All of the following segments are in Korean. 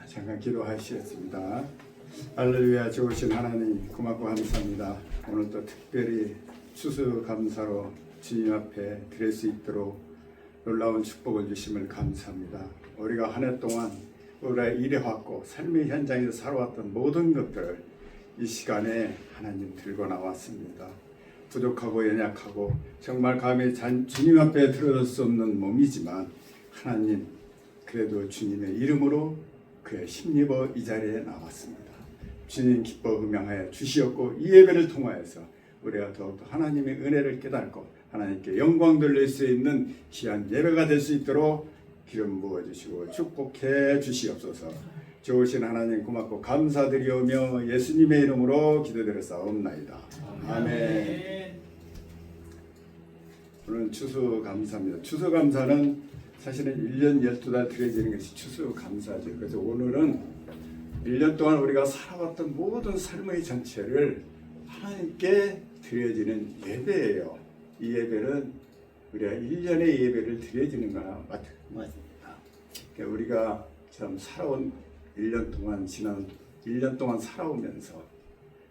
잠깐 기도하시겠습니다. 할렐루야. 좋으신 하나님 고맙고 감사합니다. 오늘 또 특별히 추수감사로 주님 앞에 드릴 수 있도록 놀라운 축복을 주심을 감사합니다. 우리가 한 해 동안 우리가 일해왔고 삶의 현장에서 살아왔던 모든 것들을 이 시간에 하나님 들고 나왔습니다. 부족하고 연약하고 정말 감히 주님 앞에 들어설 수 없는 몸이지만 하나님 그래도 주님의 이름으로 그의 힘입어 이 자리에 나왔습니다. 주님 기뻐 음양하여 주시었고 이 예배를 통하여서 우리가 더욱더 하나님의 은혜를 깨닫고 하나님께 영광 돌릴 수 있는 귀한 예배가 될 수 있도록 기름 부어주시고 축복해 주시옵소서. 좋으신 하나님 고맙고 감사드리오며 예수님의 이름으로 기도드렸사옵나이다. 아멘. 오늘은 추수감사입니다. 추수감사는 사실은 1년 12달 드려지는 것이 추수감사죠. 그래서 오늘은 1년 동안 우리가 살아왔던 모든 삶의 전체를 하나님께 드려지는 예배예요. 이 예배는 우리가 1년의 예배를 드려지는 거나 마찬가지입니다. 그러니까 우리가 참 살아온 1년 동안 지난 1년 동안 살아오면서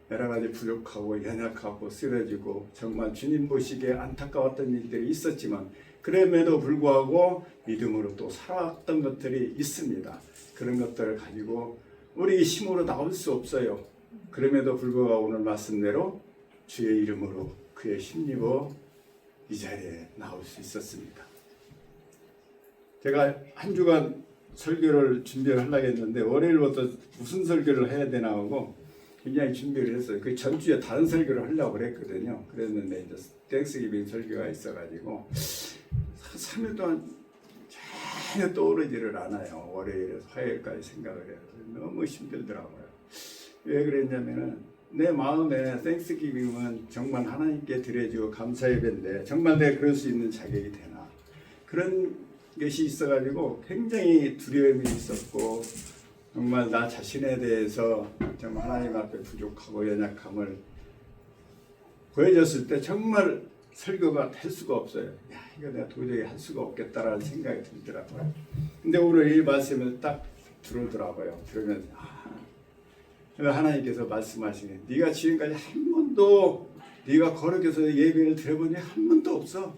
여러 가지 부족하고 연약하고 쓰러지고 정말 주님 보시기에 안타까웠던 일들이 있었지만 그럼에도 불구하고 믿음으로 또 살아왔던 것들이 있습니다. 그런 것들을 가지고 우리 힘으로 나올 수 없어요. 그럼에도 불구하고 오늘 말씀대로 주의 이름으로 그의 힘입어 이 자리에 나올 수 있었습니다. 제가 한 주간 설교를 준비를 하려고 했는데 월요일부터 무슨 설교를 해야 되나 하고 굉장히 준비를 했어요. 그 전주에 다른 설교를 하려고 그랬거든요. 그랬는데 이제 땡스기빙 설교가 있어가지고 3일 동안 전혀 떠오르지를 않아요. 월요일에서 화요일까지 생각을 해요. 너무 힘들더라고요. 왜 그랬냐면은 내 마음에 땡스기빙은 정말 하나님께 드려주고 감사 예배인데 정말 내가 그럴 수 있는 자격이 되나 그런 것이 있어가지고 굉장히 두려움이 있었고 정말 나 자신에 대해서 정말 하나님 앞에 부족하고 연약함을 보여줬을 때 정말 설교가 할 수가 없어요. 야, 이거 내가 도저히 할 수가 없겠다라는 생각이 들더라고요. 근데 오늘 이 말씀을 딱 들으더라고요. 들으면서 하나님께서 말씀하시네. 네가 지금까지 한 번도 네가 거룩해서 예배를 드려본 적 한 번도 없어.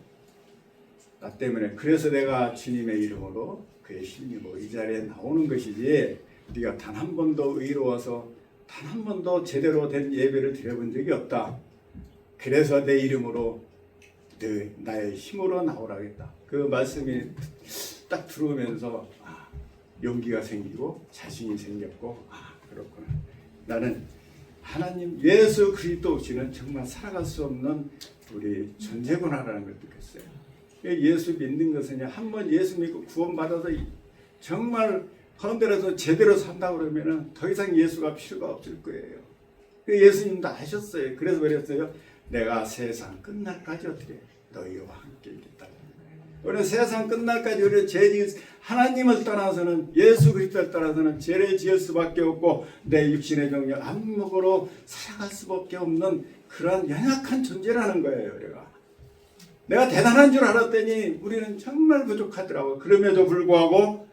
나 때문에. 그래서 내가 주님의 이름으로 그의 힘입어 이 자리에 나오는 것이지 네가 단 한 번도 의로워서 단 한 번도 제대로 된 예배를 드려본 적이 없다. 그래서 내 이름으로 나의 힘으로 나오라겠다. 그 말씀이 딱 들어오면서 용기가 생기고 자신이 생겼고 그렇구나. 나는 하나님 예수 그리스도 없이는 정말 살아갈 수 없는 우리 존재구나라는 걸 느꼈어요. 예수 믿는 것은 한번 예수 믿고 구원받아서 정말 가운데라도 제대로 산다 그러면은 더 이상 예수가 필요가 없을 거예요. 예수님도 아셨어요. 그래서 그랬어요. 내가 세상 끝날까지 어떻게 너희와 함께 있겠다. 우리는 세상 끝날까지 우리 하나님을 떠나서는 예수 그리스도를 떠나서는 죄를 지을 수밖에 없고 내 육신의 정력 안목으로 살아갈 수밖에 없는 그런 연약한 존재라는 거예요. 내가 대단한 줄 알았더니 우리는 정말 부족하더라고요. 그럼에도 불구하고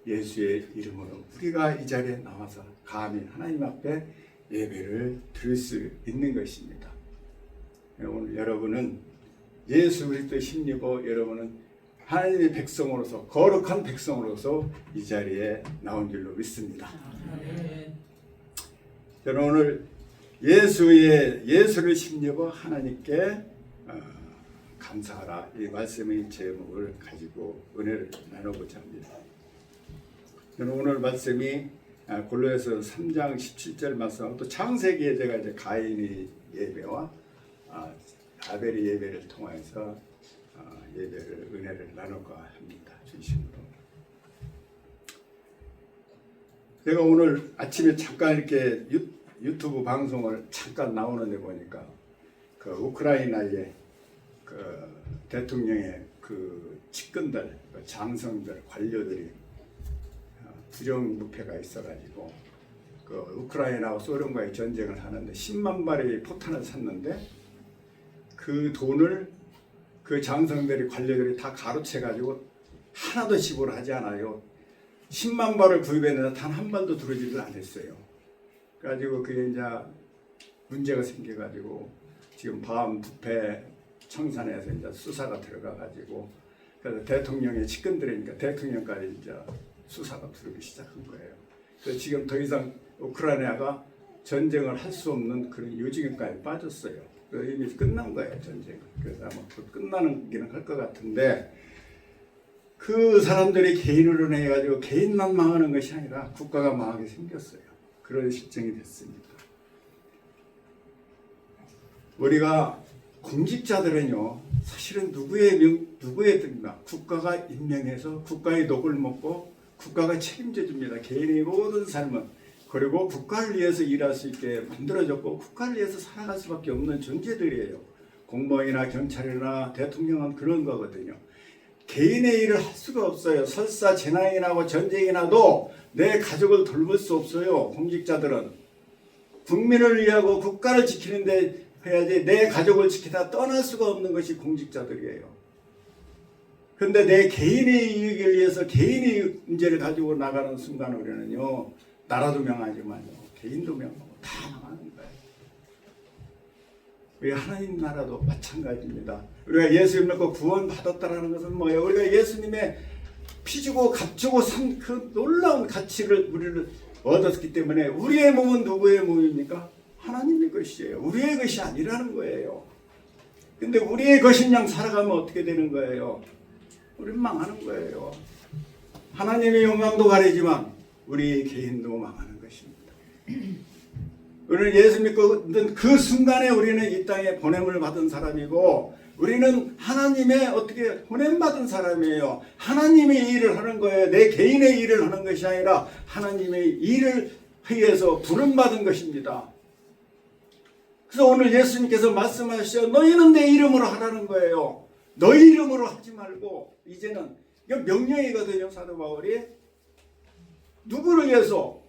예수의 이름으로 우리가 이 자리에 나와서 감히 하나님 앞에 예배를 드릴 수 있는 것입니다. 오늘 여러분은 예수 그리스도의 힘입어 여러분은 하나님의 백성으로서 거룩한 백성으로서 이 자리에 나온 줄로 믿습니다. 저는 오늘 예수를 힘입어 하나님께 감사하라 이 말씀의 제목을 가지고 은혜를 나누고자 합니다. 저는 오늘 말씀이 골로새서 3장 17절 말씀하고 또 창세기에 제가 이제 가인의 예배와 아벨의 예배를 통해서 예배를 은혜를 나눌까 합니다. 중심으로. 제가 오늘 아침에 잠깐 이렇게 유튜브 방송을 잠깐 나오는데 보니까 그 우크라이나의 그 대통령의 그 측근들, 그 장성들, 관료들이 부정부패가 있어가지고 그 우크라이나와 소련과의 전쟁을 하는데 10만 발의 포탄을 샀는데 그 돈을 그 장성들이 관료들이 다 가로채가지고 하나도 지불하지 않아요. 10만 벌을 구입했는데 단 한 번도 들어오지를 않았어요. 그래가지고 그게 이제 문제가 생겨가지고 지금 밤 부패 청산에서 이제 수사가 들어가가지고 그래서 대통령의 측근들이니까 대통령까지 이제 수사가 들어오기 시작한 거예요. 그래서 지금 더 이상 우크라이나가 전쟁을 할 수 없는 그런 요지경까지 빠졌어요. 그래서 이미 끝난 거예요, 전쟁은. 그래서 아마 끝나는 할 것 같은데 그 사람들이 개인으로 해가지고 개인만 망하는 것이 아니라 국가가 망하게 생겼어요. 그런 실정이 됐습니다. 우리가 공직자들은요, 사실은 누구의 듭니다. 국가가 임명해서 국가의 녹을 먹고 국가가 책임져 줍니다. 개인의 모든 삶은. 그리고 국가를 위해서 일할 수 있게 만들어졌고 국가를 위해서 살아갈 수밖에 없는 존재들이에요. 공무원이나 경찰이나 대통령은 그런 거거든요. 개인의 일을 할 수가 없어요. 설사 재난이 나고 전쟁이 나도 내 가족을 돌볼 수 없어요. 공직자들은 국민을 위하고 국가를 지키는데 해야지 내 가족을 지키다 떠날 수가 없는 것이 공직자들이에요. 그런데 내 개인의 이익을 위해서 개인의 문제를 가지고 나가는 순간 우리는요, 나라도 명하지만요, 개인도 명하고 다 망하는 거예요. 우리 하나님 나라도 마찬가지입니다. 우리가 예수 믿고 구원 받았다라는 것은 뭐예요? 우리가 예수님의 피 주고 값 주고 산 그 놀라운 가치를 우리를 얻었기 때문에 우리의 몸은 누구의 몸입니까? 하나님의 것이에요. 우리의 것이 아니라는 거예요. 근데 우리의 것인 양 살아가면 어떻게 되는 거예요? 우리는 망하는 거예요. 하나님의 영광도 가리지만 우리 개인도 망하는 것입니다. 우리는 예수 믿고 그 순간에 우리는 이 땅에 보냄을 받은 사람이고 우리는 하나님의 어떻게 보냄받은 사람이에요. 하나님의 일을 하는 거예요. 내 개인의 일을 하는 것이 아니라 하나님의 일을 위해서 부름받은 것입니다. 그래서 오늘 예수님께서 말씀하시죠. 너희는 내 이름으로 하라는 거예요. 너희 이름으로 하지 말고 이제는 이거 명령이거든요. 사도 바울이 누구를 위해서?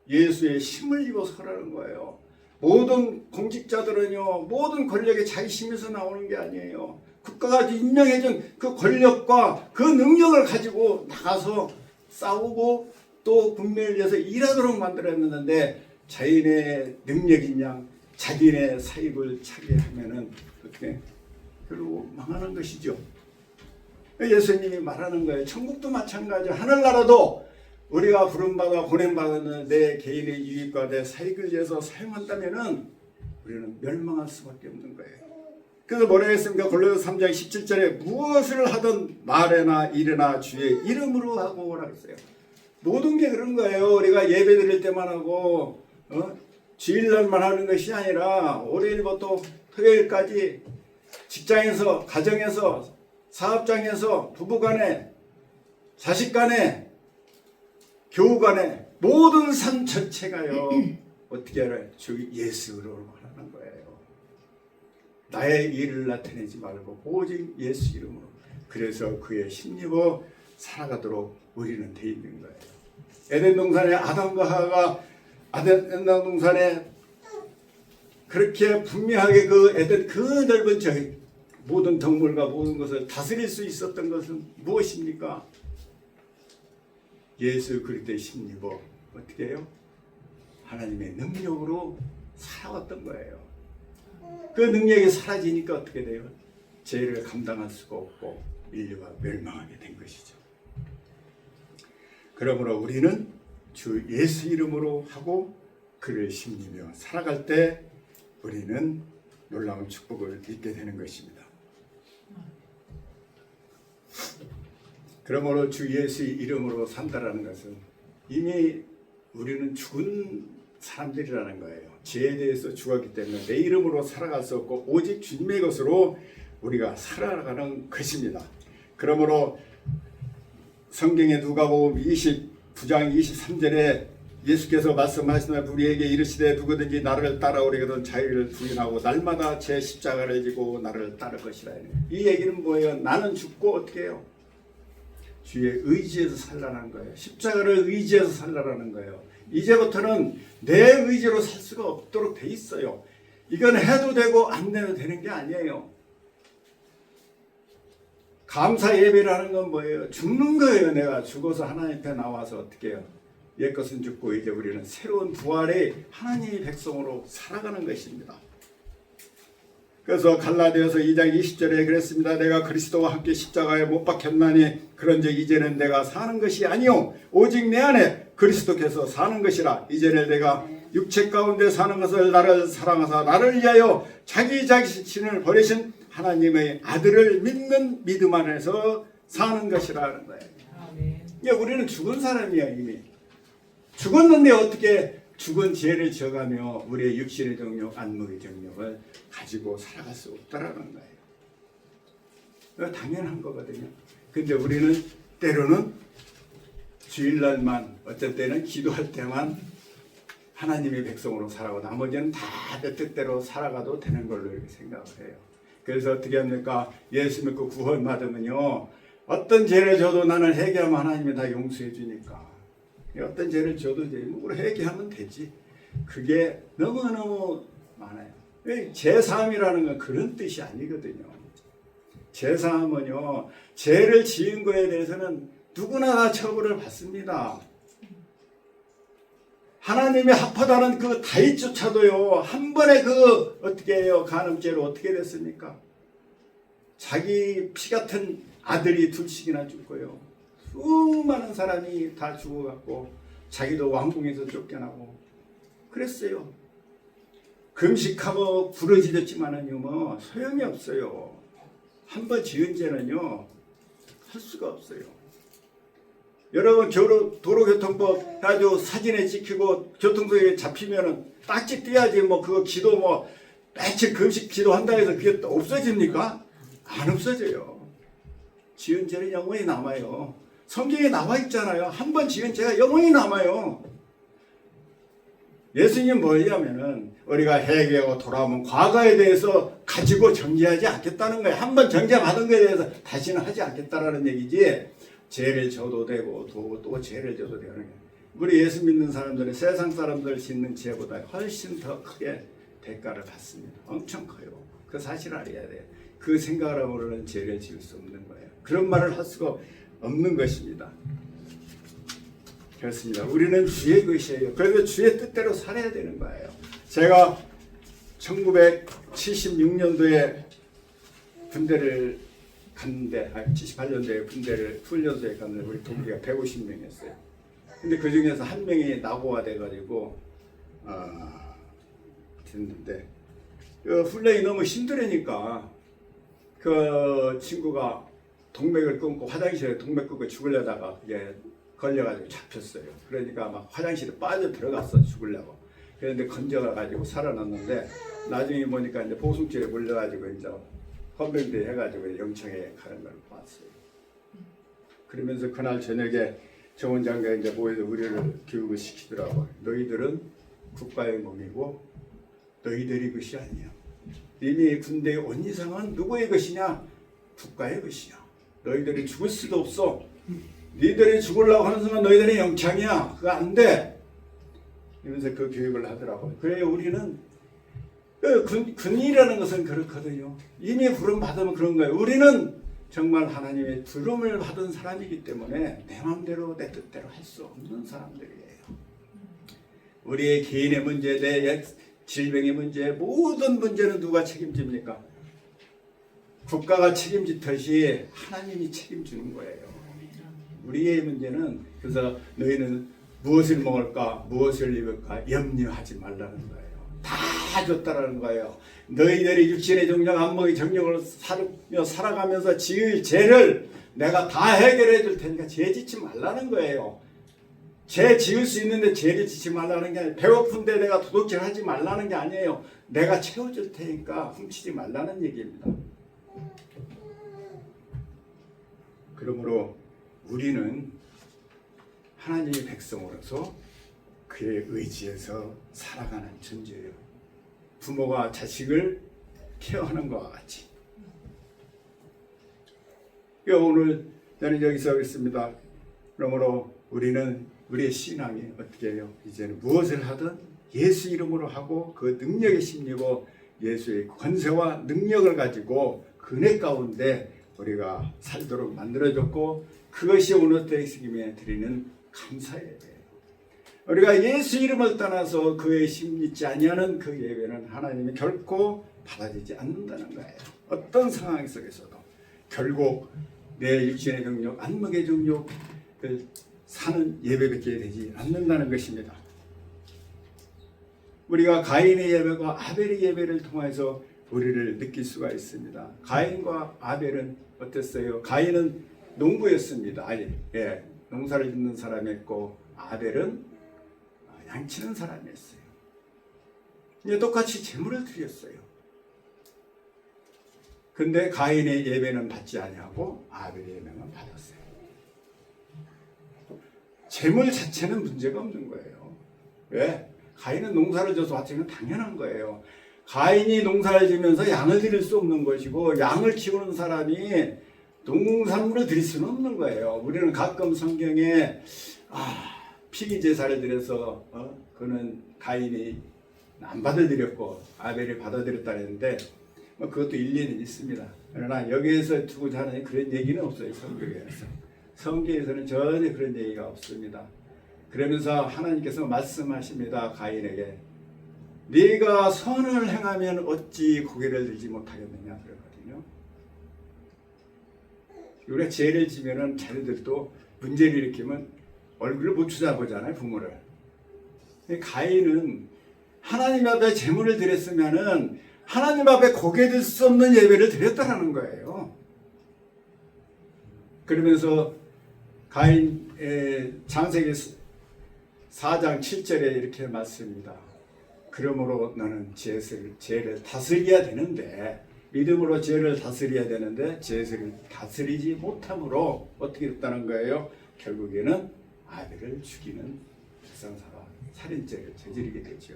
예수의 힘을 입어서 하라는 거예요. 모든 공직자들은요, 모든 권력이 자기 힘에서 나오는 게 아니에요. 국가가 임명해준 그 권력과 그 능력을 가지고 나가서 싸우고 또 국민을 위해서 일하도록 만들었는데 자인의 능력인 양 자기네 사입을 차게 하면은 어떻게 결국 망하는 것이죠. 예수님이 말하는 거예요. 천국도 마찬가지예요. 하늘나라도 우리가 부름받아 보냄받는 내 개인의 유익과 내 사익을 위해서 사용한다면은 우리는 멸망할 수밖에 없는 거예요. 그래서 뭐라 했습니까? 골로새 3장 17절에 무엇을 하든 말에나 일에나 주의 이름으로 하고 라고 했어요. 모든 게 그런 거예요. 우리가 예배 드릴 때만 하고 주일날만 하는 것이 아니라 월요일부터 토요일까지 직장에서, 가정에서, 사업장에서, 부부간에, 자식간에, 교우간에 모든 삶 전체가요 어떻게 알아요? 주 예수로 하라는 거예요. 나의 일을 나타내지 말고 오직 예수 이름으로. 그래서 그의 힘입어 살아가도록 우리는 돼 있는 거예요. 에덴 동산에 아담과 하와가 에덴 동산에 그렇게 분명하게 그 에덴 그 넓은 모든 동물과 모든 것을 다스릴 수 있었던 것은 무엇입니까? 예수 그리스도의 힘입어 어떻게 해요? 하나님의 능력으로 살아왔던 거예요. 그 능력이 사라지니까 어떻게 돼요? 죄를 감당할 수가 없고 인류가 멸망하게 된 것이죠. 그러므로 우리는 주 예수 이름으로 하고 그를 힘입어 살아갈 때 우리는 놀라운 축복을 입게 되는 것입니다. 그러므로 주 예수의 이름으로 산다라는 것은 이미 우리는 죽은 사람들이라는 거예요. 죄에 대해서 죽었기 때문에 내 이름으로 살아갈 수 없고 오직 주님의 것으로 우리가 살아가는 것입니다. 그러므로 성경의 누가복음 29장 23절에 예수께서 말씀하시는 우리에게 이르시되 누구든지 나를 따라오려거든 자기를 부인하고 날마다 제 십자가를 지고 나를 따를 것이라. 이 얘기는 뭐예요? 나는 죽고 어떻게 해요? 주의 의지에서 살라는 거예요. 십자가를 의지해서 살라는 거예요. 이제부터는 내 의지로 살 수가 없도록 돼 있어요. 이건 해도 되고 안 해도 되는 게 아니에요. 감사 예배라는 건 뭐예요? 죽는 거예요. 내가 죽어서 하나님 앞에 나와서 어떻게 해요? 옛 것은 죽고 이제 우리는 새로운 부활의 하나님의 백성으로 살아가는 것입니다. 그래서 갈라디아서 2장 20절에 그랬습니다. 내가 그리스도와 함께 십자가에 못 박혔나니 그런즉 이제는 내가 사는 것이 아니요 오직 내 안에 그리스도께서 사는 것이라. 이제는 내가 육체 가운데 사는 것을 나를 사랑하사 나를 위하여 자기 자신을 버리신 하나님의 아들을 믿는 믿음 안에서 사는 것이라는 거예요. 그러니까 우리는 죽은 사람이야. 이미 죽었는데 어떻게 죽은 죄를 지어가며 우리의 육신의 정욕, 안목의 정욕을 가지고 살아갈 수 없다라는 거예요. 당연한 거거든요. 근데 우리는 때로는 주일날만, 어떤 때는 기도할 때만 하나님의 백성으로 살아가고 나머지는 다 내 뜻대로 살아가도 되는 걸로 이렇게 생각을 해요. 그래서 어떻게 합니까? 예수 믿고 구원 받으면요, 어떤 죄를 져도 나는 회개하면 하나님이 다 용서해 주니까. 어떤 죄를 져도 이제 뭐 회개하면 되지. 그게 너무너무 많아요. 제사함이라는 건 그런 뜻이 아니거든요. 제사함은요, 죄를 지은 거에 대해서는 누구나 다 처벌을 받습니다. 하나님의 합하다는 그 다윗조차도요, 한 번에 그 어떻게 해요? 간음죄로 어떻게 됐습니까? 자기 피 같은 아들이 둘씩이나 죽고요, 수많은 사람이 다 죽어갖고 자기도 왕궁에서 쫓겨나고 그랬어요. 금식하고 부러지렸지만은요, 뭐 소용이 없어요. 한 번 지은 죄는요 할 수가 없어요. 여러분 도로교통법 해가지고 사진에 찍히고 교통소에 잡히면은 딱지 떼야지. 뭐 그거 기도 뭐 며칠 금식 기도한다 해서 그게 또 없어집니까? 안 없어져요. 지은 죄는 영원히 남아요. 성경에 나와 있잖아요. 한 번 지은 죄가 영원히 남아요. 예수님 뭐냐면은 우리가 회개하고 돌아오면 과거에 대해서 가지고 정죄하지 않겠다는 거예요. 한 번 정죄받은 거에 대해서 다시는 하지 않겠다라는 얘기지. 죄를 져도 되고 또 죄를 져도 되는 거예요. 우리 예수 믿는 사람들은 세상 사람들 짓는 죄보다 훨씬 더 크게 대가를 받습니다. 엄청 커요. 그 사실을 알아야 돼요. 그 생각을 하고는 죄를 지을 수 없는 거예요. 그런 말을 할 수가 없는 것입니다. 그렇습니다. 우리는 주의 것이에요. 그래서 주의 뜻대로 살아야 되는 거예요. 제가 1976년도에 군대를 갔는데, 78년도에 군대를 훈련소에 갔는데 우리 동기가 150명이었어요. 근데 그 중에서 한 명이 낙오가 돼가지고 됐는데, 그 훈련이 너무 힘들으니까 그 친구가 동맥을 끊고 화장실에 동맥 끊고 죽으려다가 그게 걸려가지고 잡혔어요. 그러니까 막 화장실에 빠져 들어갔어, 죽으려고. 그런데 건져가지고 살아났는데, 나중에 보니까 이제 보승줄에 물려가지고 이제 헌병대 해가지고 영창에 가는 걸 봤어요. 그러면서 그날 저녁에 정원장가 이제 모여서 우리를 교육을 시키더라고. 너희들은 국가의 몸이고 너희들이 것이 아니야. 이미 군대에 온 이상은 누구의 것이냐? 국가의 것이야. 너희들이 죽을 수도 없어. 너희들이 죽으려고 하는 순간 너희들이 영창이야. 그거 안 돼. 이러면서 그 교육을 하더라고요. 그래요, 우리는 군인이라는 것은 그렇거든요. 이미 부름 받으면 그런 거예요. 우리는 정말 하나님의 부름을 받은 사람이기 때문에 내 마음대로 내 뜻대로 할 수 없는 사람들이에요. 우리의 개인의 문제, 내 질병의 문제, 모든 문제는 누가 책임집니까? 국가가 책임지듯이 하나님이 책임지는 거예요. 우리의 문제는, 그래서 너희는 무엇을 먹을까, 무엇을 입을까 염려하지 말라는 거예요. 다 줬다라는 거예요. 너희들이 육신의 정력, 안목의 정력을 살아가면서 지을 죄를 내가 다 해결해 줄 테니까 죄 짓지 말라는 거예요. 죄 지을 수 있는데 죄를 짓지 말라는 게 아니에요. 배고픈데 내가 도둑질 하지 말라는 게 아니에요. 내가 채워줄 테니까 훔치지 말라는 얘기입니다. 그러므로 우리는 하나님의 백성으로서 그의 의지에서 살아가는 존재예요. 부모가 자식을 케어하는 것과 같이. 오늘 저는 여기서 하겠습니다. 그러므로 우리는 우리의 신앙이 어떻게 해요? 이제는 무엇을 하든 예수 이름으로 하고 그 능력에 심리고 예수의 권세와 능력을 가지고 그 은혜 가운데 우리가 살도록 만들어줬고 그것이 오늘 때에 드리는 감사 예배예요. 우리가 예수 이름을 떠나서 그의 심 믿지 아니하는 그 예배는 하나님이 결코 받아들이지 않는다는 거예요. 어떤 상황 속에서도 결국 내 육신의 정욕, 안목의 정욕을 사는 예배밖에 되지 않는다는 것입니다. 우리가 가인의 예배와 아벨의 예배를 통해서 우리를 느낄 수가 있습니다. 가인과 아벨은 어땠어요? 가인은 농부였습니다. 농사를 짓는 사람이었고 아벨은 양치는 사람이었어요. 똑같이 제물을 드렸어요. 근데 가인의 예배는 받지 아니하고 아벨의 예배만 받았어요. 제물 자체는 문제가 없는 거예요. 왜? 가인은 농사를 져서 바치는 당연한 거예요. 가인이 농사를 지면서 양을 드릴 수 없는 것이고 양을 키우는 사람이 농산물을 드릴 수는 없는 거예요. 우리는 가끔 성경에 피기 제사를 드려서 그는 가인이 안 받아들였고 아벨이 받아들였다는데 그것도 일리는 있습니다. 그러나 여기에서 두고자 하는 그런 얘기는 없어요. 성경에서. 성경에서는 전혀 그런 얘기가 없습니다. 그러면서 하나님께서 말씀하십니다. 가인에게 네가 선을 행하면 어찌 고개를 들지 못하겠느냐 그러거든요. 우리가 죄를 지면은 자녀들도 문제를 일으키면 얼굴을 못 쳐다보잖아요. 부모를. 가인은 하나님 앞에 제물을 드렸으면은 하나님 앞에 고개 들 수 없는 예배를 드렸다라는 거예요. 그러면서 가인의 창세기 4장 7절에 이렇게 말씀입니다. 그러므로 너는 죄를 다스려야 되는데 믿음으로 죄를 다스려야 되는데 죄를 다스리지 못함으로 어떻게 됐다는 거예요? 결국에는 아벨을 죽이는 불상사와 살인죄를 저지르게 되죠.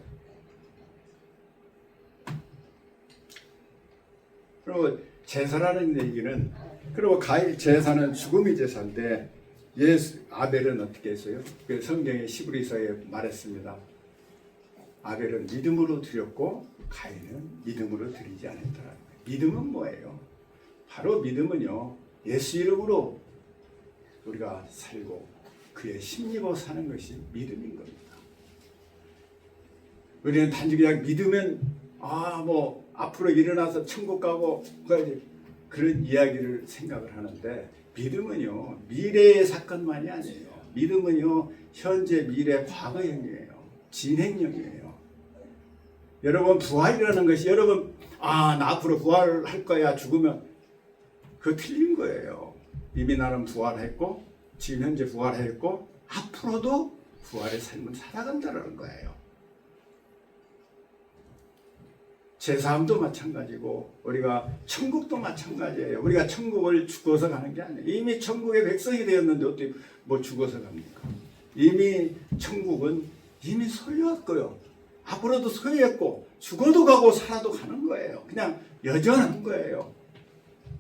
그리고 제사라는 얘기는 그리고 가인 제사는 죽음의 제사인데 아벨은 어떻게 했어요? 그 성경의 히브리서에 말했습니다. 아벨은 믿음으로 드렸고 가인은 믿음으로 드리지 않았다는 거예요. 믿음은 뭐예요? 바로 믿음은요 예수 이름으로 우리가 살고 그의 힘입어 사는 것이 믿음인 겁니다. 우리는 단지 그냥 믿으면 앞으로 일어나서 천국 가고 그런 이야기를 생각을 하는데 믿음은요 미래의 사건만이 아니에요. 믿음은요 현재, 미래, 과거형이에요. 진행형이에요. 여러분 부활이라는 것이 여러분 나 앞으로 부활할 거야 죽으면 그거 틀린 거예요. 이미 나는 부활했고 지금 현재 부활했고 앞으로도 부활의 삶을 살아간다는 거예요. 제사함도 마찬가지고 우리가 천국도 마찬가지예요. 우리가 천국을 죽어서 가는 게 아니에요. 이미 천국의 백성이 되었는데 어떻게 죽어서 갑니까? 이미 천국은 이미 소유했고요. 앞으로도 소유했고 죽어도 가고 살아도 가는 거예요. 그냥 여전한 거예요.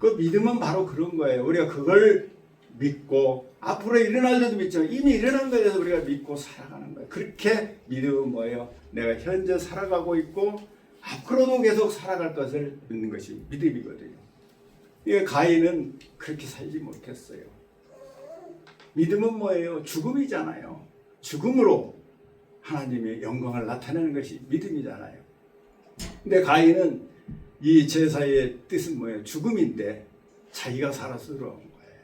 그 믿음은 바로 그런 거예요. 우리가 그걸 믿고 앞으로 일어날 때도 믿지만 이미 일어난 거에 대해서 우리가 믿고 살아가는 거예요. 그렇게 믿음은 뭐예요? 내가 현재 살아가고 있고 앞으로도 계속 살아갈 것을 믿는 것이 믿음이거든요. 이 가인은 그렇게 살지 못했어요. 믿음은 뭐예요? 죽음이잖아요. 죽음으로 하나님의 영광을 나타내는 것이 믿음이잖아요. 근데 가인은 이 제사의 뜻은 뭐예요? 죽음인데 자기가 살아서 들어온 거예요.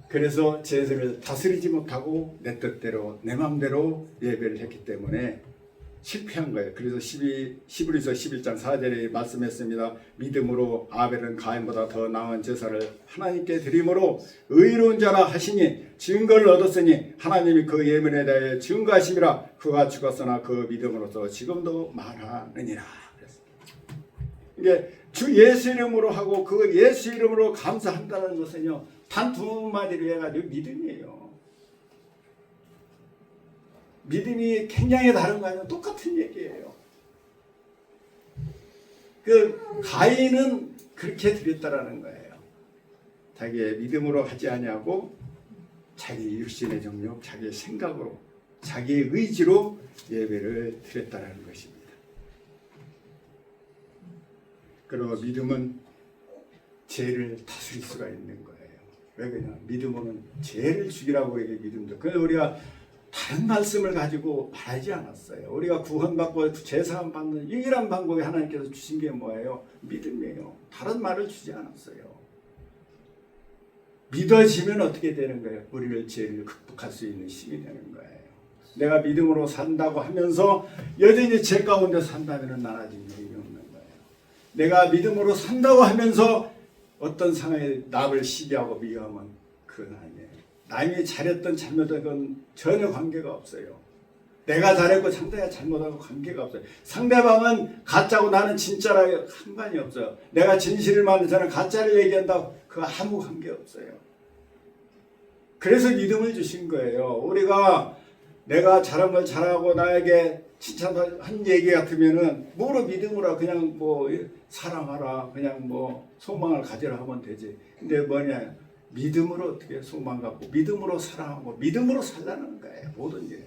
그래서 제사를 다스리지 못하고 내 뜻대로 내 마음대로 예배를 했기 때문에 실패한 거예요. 그래서 히브리서 11장 4절에 말씀했습니다. 믿음으로 아벨은 가인보다 더 나은 제사를 하나님께 드림으로 의로운 자라 하시니 증거를 얻었으니 하나님이 그 예문에 대해 증거하심이라. 그가 죽었으나 그 믿음으로서 지금도 말하느니라. 이게 주 예수 이름으로 하고 그 예수 이름으로 감사한다는 것은요 단 두 마디로 해가지고 믿음이에요. 믿음이 굉장히 다른 거 아니면 똑같은 얘기예요. 그 가인은 그렇게 드렸다라는 거예요. 자기의 믿음으로 하지 아니하고 자기 육신의 정욕, 자기의 생각으로, 자기의 의지로 예배를 드렸다라는 것입니다. 그리고 믿음은 죄를 다스릴 수가 있는 거예요. 왜 그러냐? 믿음으로는 죄를 죽이라고 이게 믿음도. 그래서 우리가 다른 말씀을 가지고 말하지 않았어요. 우리가 구원받고 제사함 받는 유일한 방법이 하나님께서 주신 게 뭐예요? 믿음이에요. 다른 말을 주지 않았어요. 믿어지면 어떻게 되는 거예요? 우리를 죄를 극복할 수 있는 힘이 되는 거예요. 내가 믿음으로 산다고 하면서 여전히 죄 가운데 산다면 나아진 일이 없는 거예요. 내가 믿음으로 산다고 하면서 어떤 상황에 나를 시기하고 미워하면 그건 아니에요. 남이 잘했던 잘못한 건 전혀 관계가 없어요. 내가 잘했고 상대가 잘못하고 관계가 없어요. 상대방은 가짜고 나는 진짜라고 상관이 없어요. 내가 진실을 말하는 저는 가짜를 얘기한다고 그거 아무 관계 없어요. 그래서 믿음을 주신 거예요. 우리가 내가 잘한 걸 잘하고 나에게 칭찬한 얘기 같으면은 뭐로 믿음으로 그냥 뭐 사랑하라 그냥 뭐 소망을 가지라 하면 되지. 근데 뭐냐 믿음으로 어떻게 소망 갖고 믿음으로 사랑하고 믿음으로 살라는 거예요. 모든 게.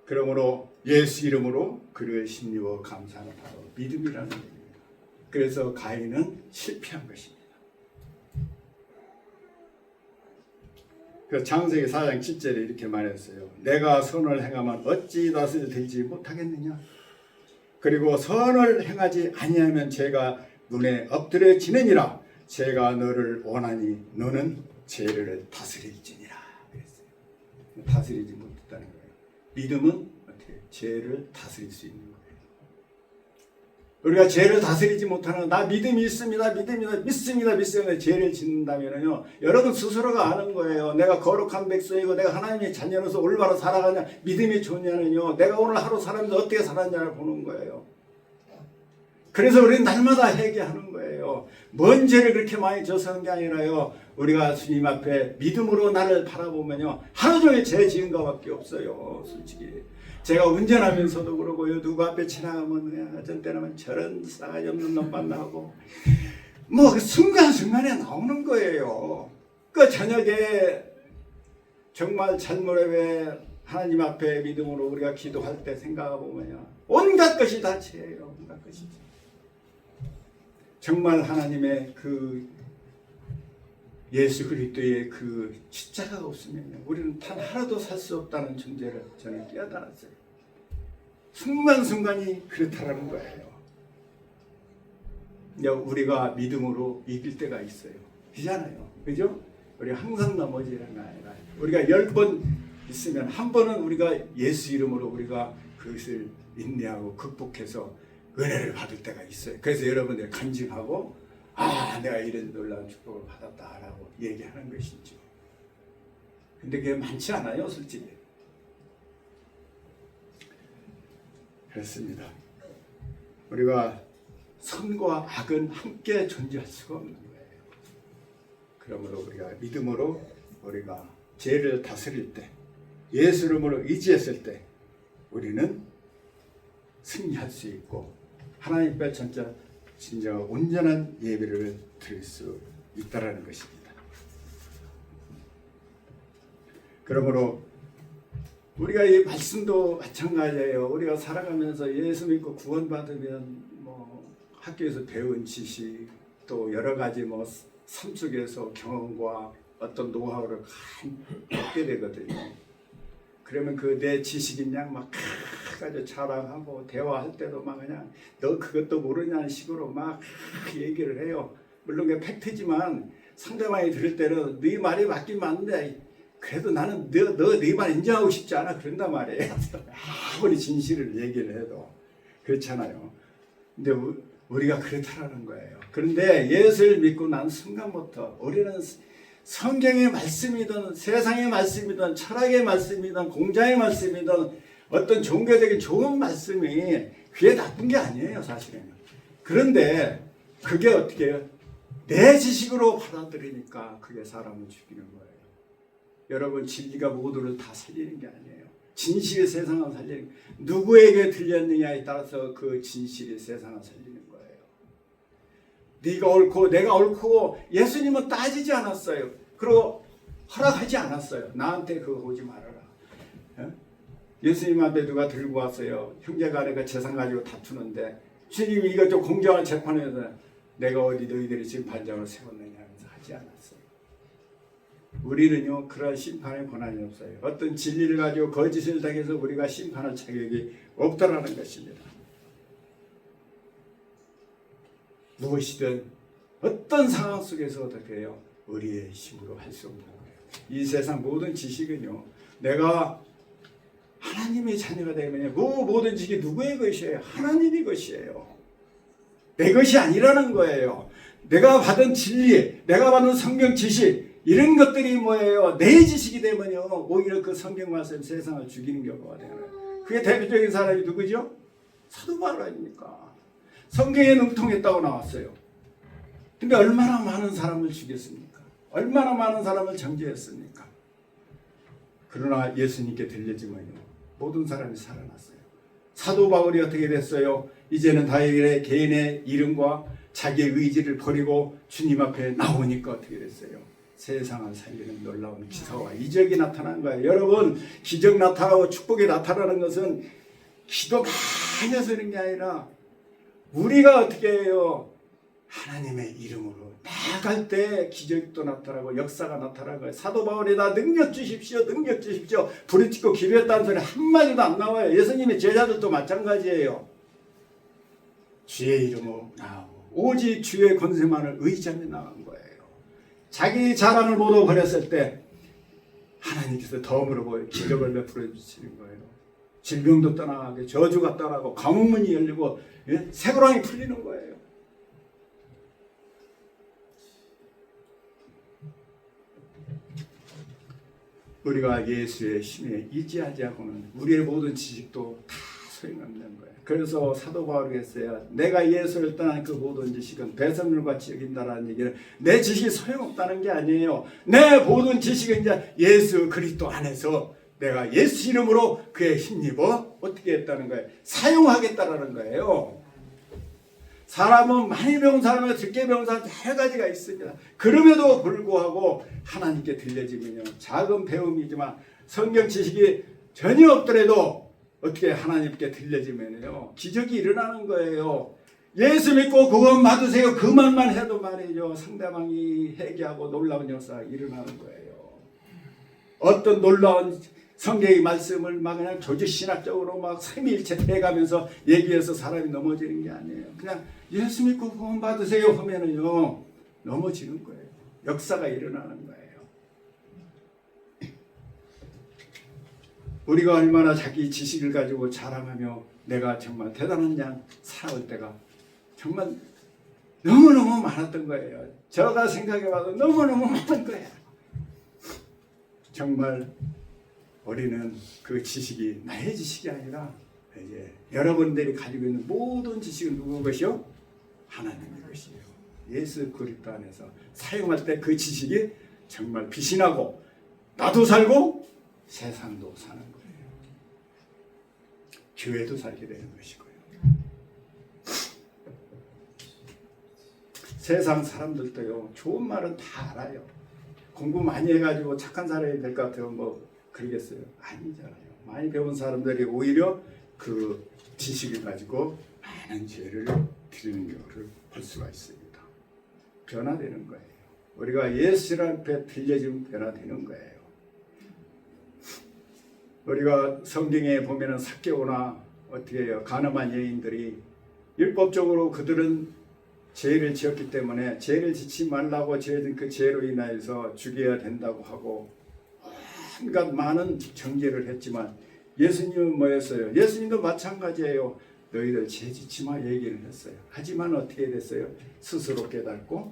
그러므로 예수 이름으로 그를 힘입어 감사하는 바로 믿음이라는 얘기입니다. 그래서 가인은 실패한 것입니다. 그 창세기 4장 7절에 이렇게 말했어요. 내가 선을 행하면 어찌 다스려 되지 못하겠느냐. 그리고 선을 행하지 아니하면 죄가 눈에 엎드려지느니라. 죄가 너를 원하니 너는 죄를 다스릴지니라. 그랬어요. 다스리지 못했다는 거예요. 믿음은 어떻게 죄를 다스릴 수 있는 거예요. 우리가 죄를 다스리지 못하는 나 믿음이 있습니다. 믿습니다. 죄를 짓는다면요. 여러분 스스로가 아는 거예요. 내가 거룩한 백성이고 내가 하나님의 자녀로서 올바로 살아가냐 믿음이 좋냐는요. 내가 오늘 하루 살았는데 어떻게 살았냐를 보는 거예요. 그래서 우리는 날마다 회개하는 거예요. 뭔 죄를 그렇게 많이 져서는 게 아니라요. 우리가 주님 앞에 믿음으로 나를 바라보면요. 하루 종일 죄 지은 것밖에 없어요. 솔직히. 제가 운전하면서도 그러고요. 누구 앞에 지나가면 어떤 때는 저런 싸가지 없는 놈 만나고 뭐 그 순간순간에 나오는 거예요. 그 저녁에 정말 잘못에 하나님 앞에 믿음으로 우리가 기도할 때 생각해보면요. 온갖 것이 다 죄예요. 온갖 것이. 정말 하나님의 그 예수 그리스도의 그 십자가가 없으면요. 우리는 단 하나도 살 수 없다는 존재를 저는 깨달았어요. 순간순간이 그렇다라는 거예요. 우리가 믿음으로 이길 때가 있어요. 그잖아요. 그죠? 우리가 항상 넘어지는 게 아니라 우리가 10번 있으면 한 번은 우리가 예수 이름으로 우리가 그것을 인내하고 극복해서 은혜를 받을 때가 있어요. 그래서 여러분들 간증하고 내가 이런 놀라운 축복을 받았다라고 얘기하는 것이죠. 근데 그게 많지 않아요, 솔직히. 그렇습니다. 우리가 선과 악은 함께 존재할 수가 없는 거예요. 그러므로 우리가 믿음으로 우리가 죄를 다스릴 때, 예수 이름으로 의지했을 때 우리는 승리할 수 있고 하나님 앞에 진정 온전한 예배를 드릴 수 있다라는 것입니다. 그러므로 우리가 이 말씀도 마찬가지예요. 우리가 살아가면서 예수 믿고 구원받으면 뭐 학교에서 배운 지식 또 여러 가지 뭐 삶 속에서 경험과 어떤 노하우를 얻게 되거든요. 그러면 그 내 지식인 양 막 가지고 자랑하고 대화할 때도 막 그냥 너 그것도 모르냐는 식으로 막 얘기를 해요. 물론 그게 팩트지만 상대방이 들을 때는 네 말이 맞긴 맞는데 그래도 나는 네 말 인정하고 싶지 않아 그런단 말이에요. 아무리 진실을 얘기를 해도 그렇잖아요. 근데 우리가 그렇다라는 거예요. 그런데 예수를 믿고 난 순간부터 우리는 성경의 말씀이든 세상의 말씀이든 철학의 말씀이든 공자의 말씀이든 어떤 종교적인 좋은 말씀이 귀에 나쁜 게 아니에요, 사실은. 그런데 그게 어떻게 해요? 내 지식으로 받아들이니까 그게 사람을 죽이는 거예요. 여러분, 진리가 모두를 다 살리는 게 아니에요. 진실이 세상을 살리는 거예요. 누구에게 들렸느냐에 따라서 그 진실이 세상을 살리는 거예요. 네가 옳고 내가 옳고 예수님은 따지지 않았어요. 그리고 허락하지 않았어요. 나한테 그거 오지 말아라. 예수님 앞에 누가 들고 왔어요. 형제간에 그 재산 가지고 다투는데 주님이 이것도 공정한 재판에서 내가 어디 너희들이 지금 반장을 세웠느냐 하면서 하지 않았어요. 우리는요 그런 심판의 권한이 없어요. 어떤 진리를 가지고 거짓을 당해서 우리가 심판할 자격이 없다라는 것입니다. 무엇이든 어떤 상황 속에서 어떻게 해요? 우리의 힘으로 할 수 없는 거예요. 이 세상 모든 지식은요 내가 하나님의 자녀가 되면 모든 지식이 누구의 것이에요? 하나님의 것이에요. 내 것이 아니라는 거예요. 내가 받은 진리, 내가 받은 성경 지식 이런 것들이 뭐예요? 내 지식이 되면요 오히려 그 성경 말씀 세상을 죽이는 경우가 되는. 그게 대표적인 사람이 누구죠? 사도 바울 아닙니까? 성경에 능통했다고 나왔어요. 근데 얼마나 많은 사람을 죽였습니까? 얼마나 많은 사람을 정죄했습니까? 그러나 예수님께 들려지면요 모든 사람이 살아났어요. 사도 바울이 어떻게 됐어요? 이제는 다윗의 개인의 이름과 자기의 의지를 버리고 주님 앞에 나오니까 어떻게 됐어요? 세상을 살리는 놀라운 기사와 이적이 나타난 거예요. 여러분 기적 나타나고 축복이 나타나는 것은 기도 많이 해서 그런 게 아니라 우리가 어떻게 해요? 하나님의 이름으로 나아갈 때 기적도 나타나고 역사가 나타나는 거예요. 사도 바울에다 능력 주십시오. 능력 주십시오. 부르짖고 기도했다는 소리 한마디도 안 나와요. 예수님의 제자들도 마찬가지예요. 주의 이름으로 나오고 오직 주의 권세만을 의지하며 나간 거예요. 자기 자랑을 모두 버렸을 때 하나님께서 덤으로 기적을 베풀어 주시는 거예요. 질병도 떠나가게 저주가 떠나고 감옥문이 열리고 새고랑이 풀리는 거예요. 우리가 예수의 힘에 의지하지 않고는 우리의 모든 지식도 다 소용없는 거예요. 그래서 사도 바울이 했어요. 내가 예수를 떠난 그 모든 지식은 배설물같이 여긴다라는 얘기는 내 지식이 소용없다는 게 아니에요. 내 모든 지식은 이제 예수 그리스도 안에서 내가 예수 이름으로 그의 힘입어 어떻게 했다는 거예요? 사용하겠다라는 거예요. 사람은 많이 배운 사람과 적게 배운 사람 여러 가지가 있습니다. 그럼에도 불구하고 하나님께 들려지면요 작은 배움이지만 성경 지식이 전혀 없더라도 어떻게 하나님께 들려지면요 기적이 일어나는 거예요. 예수 믿고 그것 받으세요. 그 말만 해도 말이죠 상대방이 회개하고 놀라운 역사가 일어나는 거예요. 어떤 놀라운 성경의 말씀을 막 그냥 조직신학적으로 막 삼위일체 해가면서 얘기해서 사람이 넘어지는 게 아니에요. 그냥 예수 믿고 구원 받으세요 하면은요 넘어지는 거예요. 역사가 일어나는 거예요. 우리가 얼마나 자기 지식을 가지고 자랑하며 내가 정말 대단한 양 살아올 때가 정말 너무너무 많았던 거예요. 제가 생각해봐도 너무너무 많은 거예요. 정말 우리는 그 지식이 나의 지식이 아니라 이제 여러분들이 가지고 있는 모든 지식은 누구 것이요? 하나님의 것이에요. 예수 그리스도 안에서 사용할 때 그 지식이 정말 빛이 나고 나도 살고 세상도 사는 거예요. 교회도 살게 되는 것이고요. 세상 사람들도요 좋은 말은 다 알아요. 공부 많이 해가지고 착한 사람이 될 것 같아요. 뭐 그러겠어요? 아니잖아요. 많이 배운 사람들이 오히려 그 지식을 가지고 많은 죄를 드리는 경우를 볼 수가 있습니다. 변화되는 거예요. 우리가 예수 앞에 들려지면 변화되는 거예요. 우리가 성경에 보면은 삭개오나 어떻게 해요? 가늠한 여인들이 율법적으로 그들은 죄를 지었기 때문에 죄를 짓지 말라고 지은 그 죄로 인하여서 죽여야 된다고 하고 온갖 많은 정죄를 했지만 예수님은 뭐였어요? 예수님도 마찬가지예요. 너희들 죄 짓지 마 얘기를 했어요. 하지만 어떻게 됐어요? 스스로 깨닫고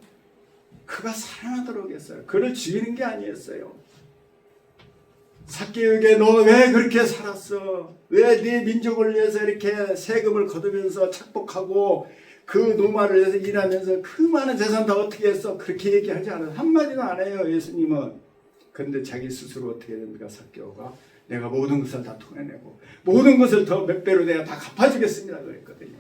그가 살아나도록 했어요. 그를 죽이는 게 아니었어요. 삭개오에게 너 왜 그렇게 살았어? 왜 네 민족을 위해서 이렇게 세금을 거두면서 착복하고 그 노마를 위해서 일하면서 그 많은 재산 다 어떻게 했어? 그렇게 얘기하지 않아요. 한마디도 안 해요. 예수님은. 그런데 자기 스스로 어떻게 됩니까? 삭개오가 내가 모든 것을 다 토해내고 모든 것을 더 몇 배로 내가 다 갚아주겠습니다 그랬거든요.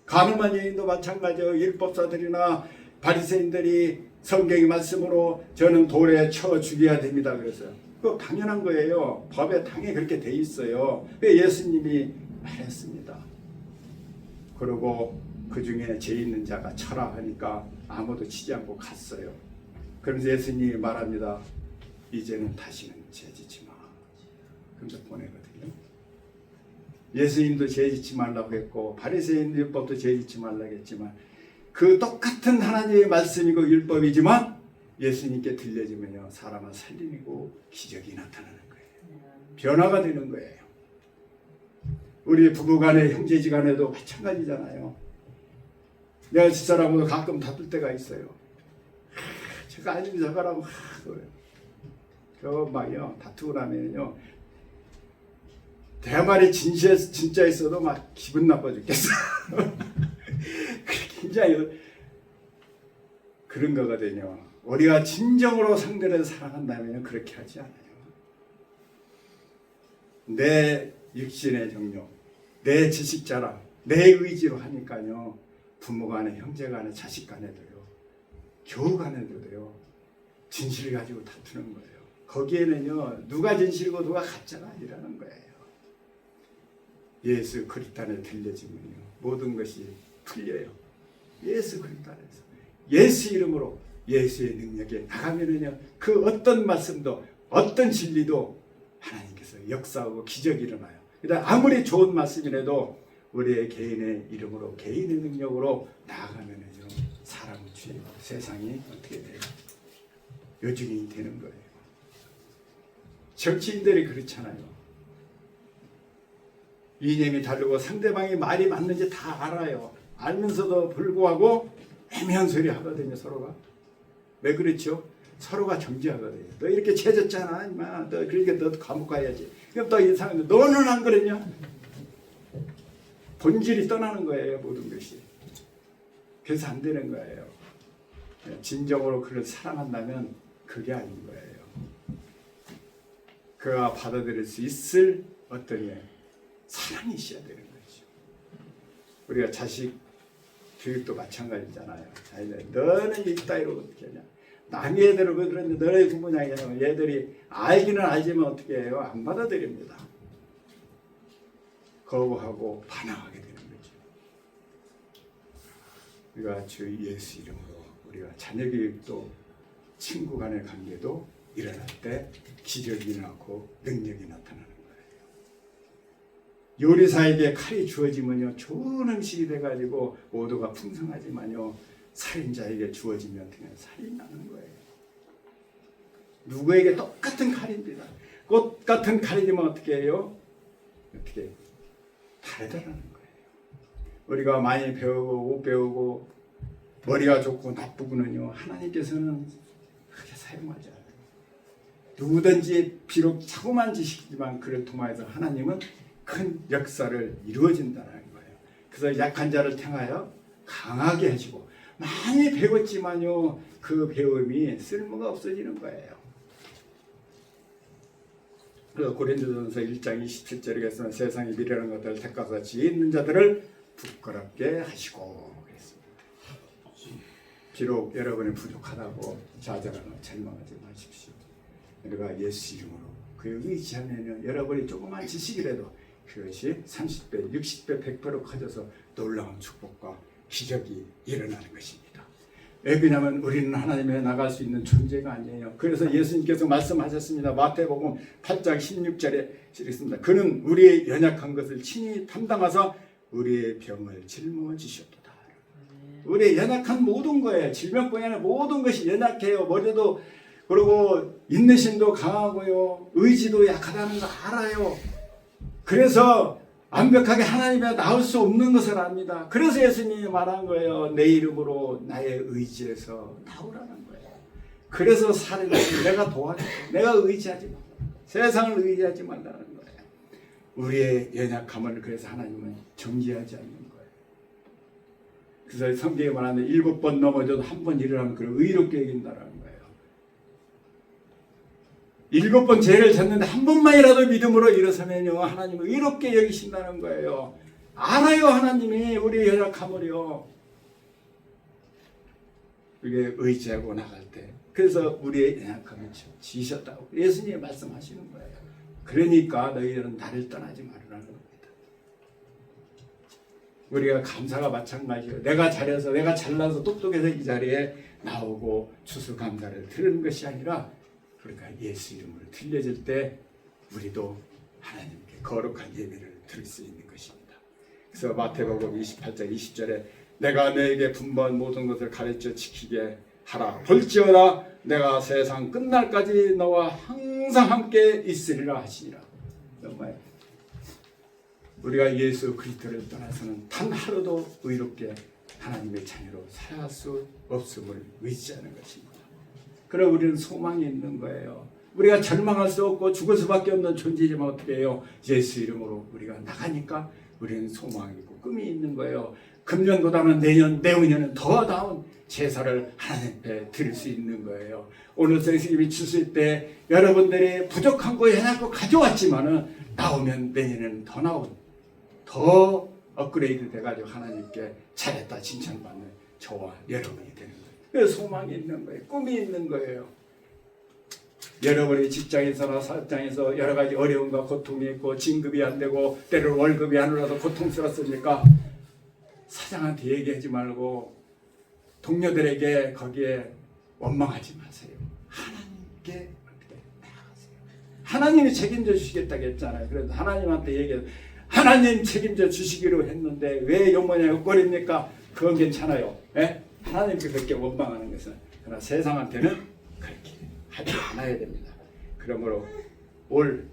가늠한 여인도 마찬가지예요. 율법사들이나 바리새인들이 성경의 말씀으로 저는 돌에 쳐 죽여야 됩니다 그랬어요. 그거 당연한 거예요. 법에 당연히 그렇게 돼 있어요. 예수님이 말했습니다. 그러고 그 중에 죄 있는 자가 쳐라 하니까 아무도 치지 않고 갔어요. 그러면서 예수님이 말합니다. 이제는 다시는 죄 짓지 마. 그러면서 보내거든요. 예수님도 죄 짓지 말라고 했고 바리새인 율법도 죄 짓지 말라고 했지만 그 똑같은 하나님의 말씀이고 율법이지만 예수님께 들려지면요 사람은 살림이고 기적이 나타나는 거예요. 변화가 되는 거예요. 우리 부부간에 형제지간에도 마찬가지잖아요. 내가 집사람하고 가끔 다툴 때가 있어요. 제가 아니면 저거라고 저 막요 다투고 나면요 대말이 진짜 있어도 막 기분 나빠 죽겠어. 굉장히 그런 거거든요. 우리가 진정으로 상대를 사랑한다면 그렇게 하지 않아요. 내 육신의 정욕, 내 지식 자랑, 내 의지로 하니까요. 부모 간에, 형제 간에, 자식 간에도요. 교우 간에도요. 진실을 가지고 다투는 거예요. 거기에는요. 누가 진실이고 누가 가짜가 아니라는 거예요. 예수 그리스도 안에 들려지면요. 모든 것이 풀려요. 예수 그리스도 안에서. 예수 이름으로 예수의 능력에 나가면은요. 그 어떤 말씀도 어떤 진리도 하나님께서 역사하고 기적이 일어나요. 그러니까 아무리 좋은 말씀이라도 우리의 개인의 이름으로 개인의 능력으로 나아가면은요. 사람 주의 세상이 어떻게 돼요? 요즘이 되는 거예요. 정치인들이 그렇잖아요. 이념이 다르고 상대방이 말이 맞는지 다 알아요. 알면서도 불구하고 애매한 소리 하거든요. 서로가. 왜 그렇죠? 서로가 정죄하거든요. 너 이렇게 죄졌잖아. 임마. 너 그러니까 너도 감옥 가야지. 그럼 또 이 사람이 너는 안 그랬냐? 본질이 떠나는 거예요. 모든 것이. 그래서 안 되는 거예요. 진정으로 그를 사랑한다면 그게 아닌 거예요. 그가 받아들일 수 있을 어떤 사랑이 있어야 되는 거죠. 우리가 자식 교육도 마찬가지잖아요. 자기들 너는 이따위로 어떻게 하냐. 남의 애들을 왜 그러는데 너네 부모냐냐. 얘들이 알기는 알지만 어떻게 해요? 안 받아들입니다. 거부하고 반항하게 되는 거죠. 우리가 주 예수 이름으로 우리가 자녀 교육도 친구 간의 관계도 일어날 때 기적이 나고 능력이 나타나는 거예요. 요리사에게 칼이 주어지면요 좋은 음식이 돼가지고 모두가 풍성하지만요 살인자에게 주어지면 그냥 살이 나는 거예요. 누구에게 똑같은 칼입니다. 똑같은 칼이지만 어떻게 해요? 어떻게 다르다는 거예요. 우리가 많이 배우고 못 배우고 머리가 좋고 나쁘고는요 하나님께서는 그렇게 사용하지 않아요. 누구든지 비록 자그마한 지식이지만 그를 통하여서 하나님은 큰 역사를 이루어진다는 거예요. 그래서 약한 자를 향하여 강하게 하시고 많이 배웠지만요 그 배움이 쓸모가 없어지는 거예요. 그래서 고린도전서 1장 27절에 계시면 세상의 미련한 것들을 택하사 지혜 있는 자들을 부끄럽게 하시고 그랬습니다. 비록 여러분이 부족하다고 좌절하고 절망하지 마십시오. 우리가 예수 이름으로 그 의지하면 여러분이 조그만 지식이라도 그것이 30배, 60배, 100배로 커져서 놀라운 축복과 기적이 일어나는 것입니다. 왜 그러냐면 우리는 하나님에 나갈 수 있는 존재가 아니에요. 그래서 예수님께서 말씀하셨습니다. 마태복음 8장 16절에 있습니다. 그는 우리의 연약한 것을 친히 담당하사 우리의 병을 짊어지셨도다. 우리의 연약한 모든 거예요. 질병뿐이 아니라 모든 것이 연약해요. 머리도 그리고 인내심도 강하고요. 의지도 약하다는 거 알아요. 그래서 완벽하게 하나님에 나올 수 없는 것을 압니다. 그래서 예수님이 말한 거예요. 내 이름으로 나의 의지에서 나오라는 거예요. 그래서 살인을 내가 도와줘. 내가 의지하지 마. 세상을 의지하지 말라는 거예요. 우리의 연약함을 그래서 하나님은 정죄하지 않는 거예요. 그래서 성경에 말하는 7번 넘어져도 한 번 일어나면 그를 의롭게 여긴다라는 거예요. 7번 죄를 졌는데 한 번만이라도 믿음으로 일어서면요 하나님은 의롭게 여기신다는 거예요. 알아요 하나님이 우리의 연약함을요. 그게 의지하고 나갈 때 그래서 우리의 연약함을 지셨다고 예수님이 말씀하시는 거예요. 그러니까 너희들은 나를 떠나지 말으라는 겁니다. 우리가 감사가 마찬가지예요. 내가 잘해서 내가 잘나서 똑똑해서 이 자리에 나오고 추수감사를 드리는 것이 아니라 우리가 예수 이름으로 들려질 때 우리도 하나님께 거룩한 예배를 드릴 수 있는 것입니다. 그래서 마태복음 28장 20절에 내가 너에게 분부한 모든 것을 가르쳐 지키게 하라. 볼지어다 내가 세상 끝날까지 너와 항상 함께 있으리라 하시니라. 정말 우리가 예수 그리스도를 떠나서는 단 하루도 의롭게 하나님의 자녀로 살아갈 수 없음을 의지하는 것입니다. 그럼 우리는 소망이 있는 거예요. 우리가 절망할 수 없고 죽을 수밖에 없는 존재지만 어떻게 해요? 예수 이름으로 우리가 나가니까 우리는 소망이 있고 꿈이 있는 거예요. 금년보다는 내후년은 더 나은 제사를 하나님 앞에 드릴 수 있는 거예요. 오늘 선생님이 주실 때 여러분들이 부족한 거 해놓고 가져왔지만은 나오면 내년에는 더 나은 더 업그레이드 돼가지고 하나님께 잘했다 칭찬받는 저와 여러분이 되는 거예요. 그래서 소망이 있는 거예요. 꿈이 있는 거예요. 여러분이 직장에서나 사업장에서 여러 가지 어려움과 고통이 있고 진급이 안 되고 때로 월급이 안 올라서 고통스럽습니까? 사장한테 얘기하지 말고 동료들에게 거기에 원망하지 마세요. 하나님께 나아가세요. 하나님이 책임져 주시겠다고 했잖아요. 그래서 하나님한테 얘기해서 하나님 책임져 주시기로 했는데 왜 요모냐 욕거립니까? 그건 괜찮아요. 예? 하나님께 그렇게 원망하는 것은. 그러나 세상한테는 그렇게 하지 않아야 됩니다. 그러므로 올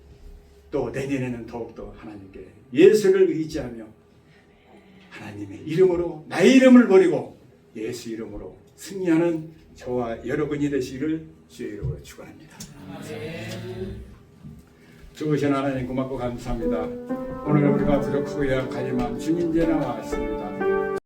또 내년에는 더욱더 하나님께 예수를 의지하며 하나님의 이름으로 나의 이름을 버리고 예수 이름으로 승리하는 저와 여러분이 되시기를 주의 이름으로 축원합니다. 좋으신 하나님 고맙고 감사합니다. 오늘 우리가 부족하고 약하지만 주님 제 나와 있습니다.